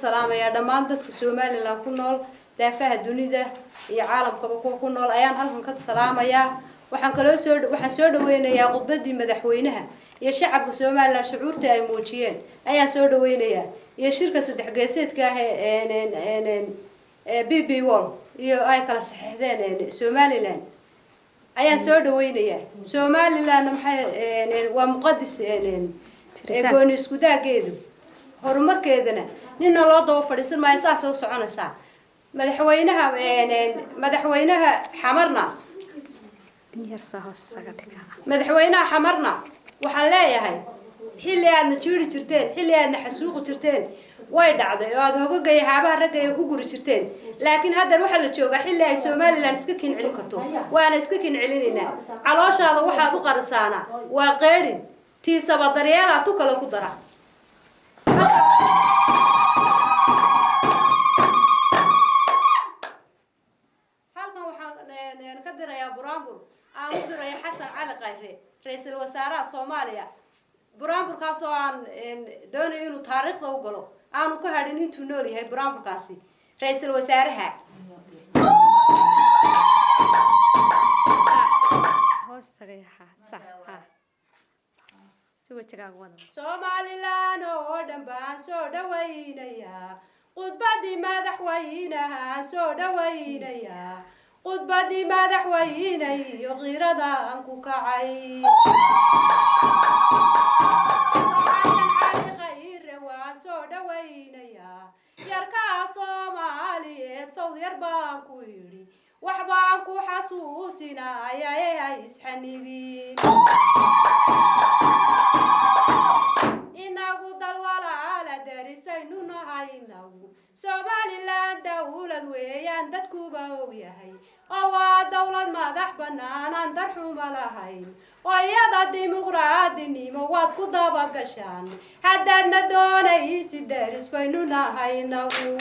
سلام يا دمان دتك سومالي لا كنول دافع الدنيا يا عالم كبا كنول أيان هلكن كد سلام يا وحن كلو سود وحن سود وينيا قبدي مدحوينها يا شعب سومالي شعورته أي موجيين أيان سود وينيا يا شركة صدق جيسيد كاه إن بي وول يا أي كلا صحيحين سومالي لان أيان سود وينيا سومالي لان ومقدس كوني سكودا كيدو horumarkeedana nina loo daba fadhiisan maayo saas oo soconaysa madaxweynaha xamarna waxaan leeyahay xilli aadna jiiri jirteen xilli aadna xasuuqi jirteen way dhacday oo aad hogagay haabaha ragga ay ku guri jirteen laakiin hadda waxa la joogaa xilli ay Soomaaliland iska kin celin karto waana iska kin celinayna calooshaada waxa u qarsaana waa qeerin tiisaba daryeela tu kala ku dara halkan waxaan ka dirayaa buraanbur aan u diray Xasan Cali Qayre ra'iisul wasaaraha Soomaaliya buraanburkaas oo aan doonayo inuu taariikhda u galo aanu ka hadhin intuu nool yahay buraanburkaasi ra'iisul wasaaraha Somaliland oo dhan baan soo dhawaynaya qudbadii madaxweynaha soo dhawaynaya qudbadii madaxweynaha iyo qirada aan ku kacay Qayre waan soo dhawaynaya yarka Soomaaliyeed soo yar baan ku yiri wax baan ku xasuusinaya ay isxanibin Somaliland dawlad weeyaan dadkuba og yahay oo waa dawlad madax bannaan aan darxuma lahayn oo iyada dimuqraadinimo waad ku daba gashaan haddaadna doonaysid deris baynu nahaynagu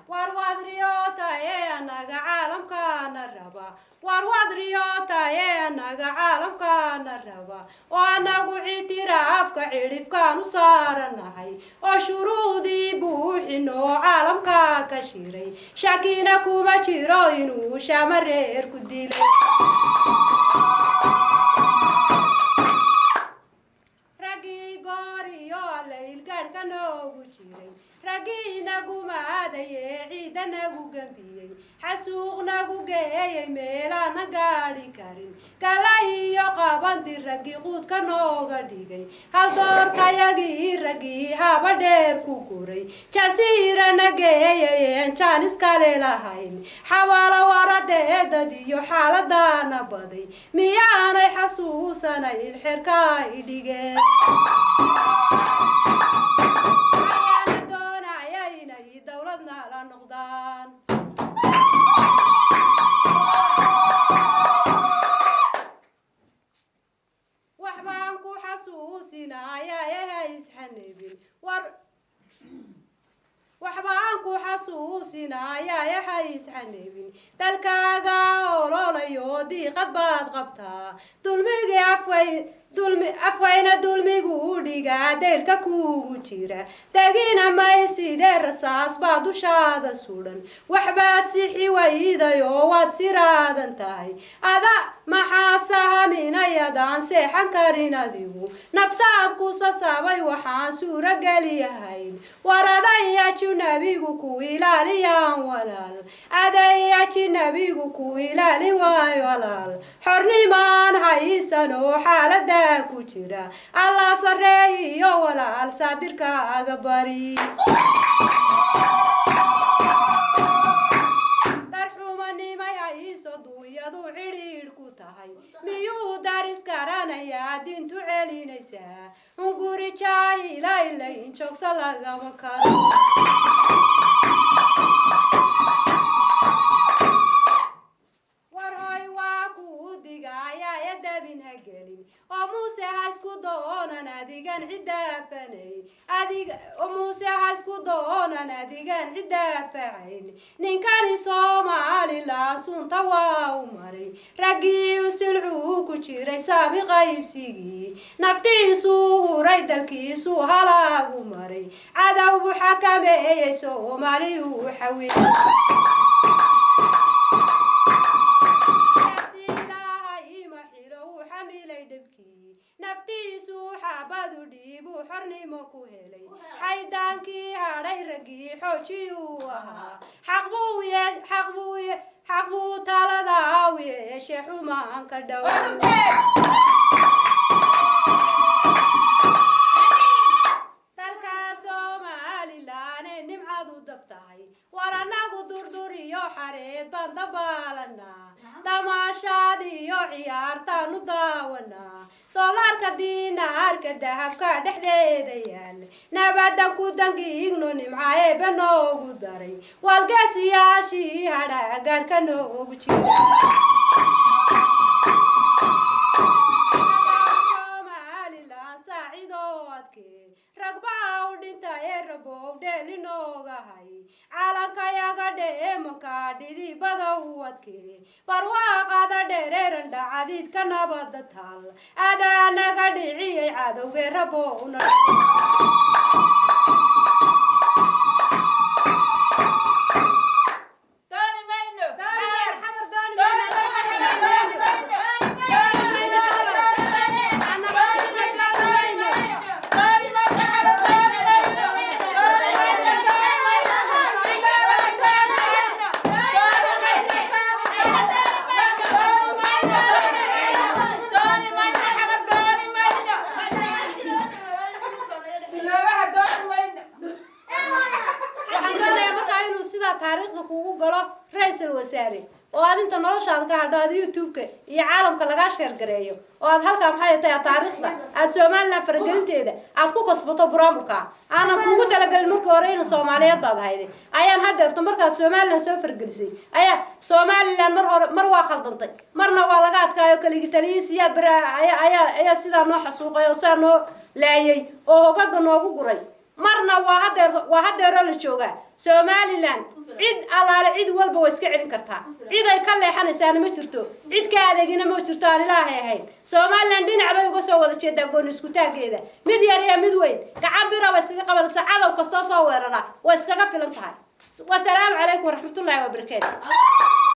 وارواد ريوتا أنا عالم كان الربا وارواد ريوتا أنا عالم كان الربا وأنا قعدت راف كعرف كانوا صارنا هاي وشرودي بوحنو عالم كاشيري شاكينا كوما تشيروينو شامرير كديلي رقي قاريو الليل كان كانوا بوشيري رجينا جمادي عيدنا جنبي حسوقنا جوجي ميلانا قاري كارين كلاي يقابن الرجي قود كانوا قديجي هالدور كياجي رجي هابدير كوكوري جسيرنا جاي إنشانس كاليلا هاين حوالا ورد دديو حالة دانا بدي ميانا حسوسنا الحركة ديجي دولتنا لا نقدان وحبانكو حسوسنا يا إسحنبين وحبانكو حسوسنا يا حيس عنبين تلكاغا ولولا يودي قد باد غبتا دولمي عفوين دولمي غوديغا ديركا كوغو جيرا تاغينا مايسي دير رصاص بعدو شادا سودان وحبات سيحي ويدايو واد سيرادان تاي ادا maxaad sahaminayadaan seexan karin adigu naftaad ku sasaabay waxaan suura galiyahay waradaya nabigu ku ilaaliyaan walaal adaya nabigu ku ilaali waay walaal xornimaan haysano xaalada ku jira alla sareeyo walaal saadirkaaga bari miyuu daris garanayaa diintu celinaysaa unguri jaahila ilayn joogsa lagama karo war hoy waa kuu digaaya edabin ha gelin موسى هاسكو دونا ناديجان عدا فني موسى هاسكو دونا ناديجان عدا فعين نين كان صومالي لا سون تواو مري رجي وسلعو كشيري سابي غيب سيجي نفتي سو ريد الكيسو هلا مري عدا وحكم يسو مالي وحوي نفتيسو حابادو ديبو حرني موكو هلي حيدانكي هاراي رقي حوشيوها حقبو تالداوي شيحو ما انكدو ورناغو دردوريو حريد باندبالنا تماشاديو عيارتانو داونا دولاركا ديناركا دهبكا دحديدا يال نبادا كودانكيغنو نمعاي بنوغو داري والقاسياشي هادا قاركا نوغو جيرا رقباو دينتا يربو ديلي نوغاهاي عالانكا ياغا ديمكا ديدي بداواتكي برواقا دا ديريرن دا عديد كنابا تال ادا ناغا ديعي عادو غيربو نرى oo aad inta noloshaada ka hadhaad YouTube-ka iyo caalamka laga share gareeyo oo aad halka maxay tahay taariikhda aad Soomaaliland faragelinteeda aad ku kasbato barnaamijka aanan kugu talagalin markii hore in Soomaaliyeed baad hayday ayaan hadda markaad Soomaaliland soo fargelisay ayaa Soomaaliland mar waa khaldantay marna waa laga adkaayo kaligi taliisiyaad bara ayaa sida noo xasuuqay oo saa noo laayay oo hoggaanka noogu guray marna waa hadeero la jooga Somaliland cid alaale cid walba way iska celin kartaa cid ay ka leexanaysaa ma jirto cid ka adeegina ma jirto aan ilaahay ahayn Somaliland dhinac bay uga soo wada jeedaa goon isku taageeda mid yar iyo mid weyn gacan biro way iskaga qaban saacado kasto soo weerara way iskaga filan tahay wa salaamu calaykum wa rahmatullaahi wa barakaatuh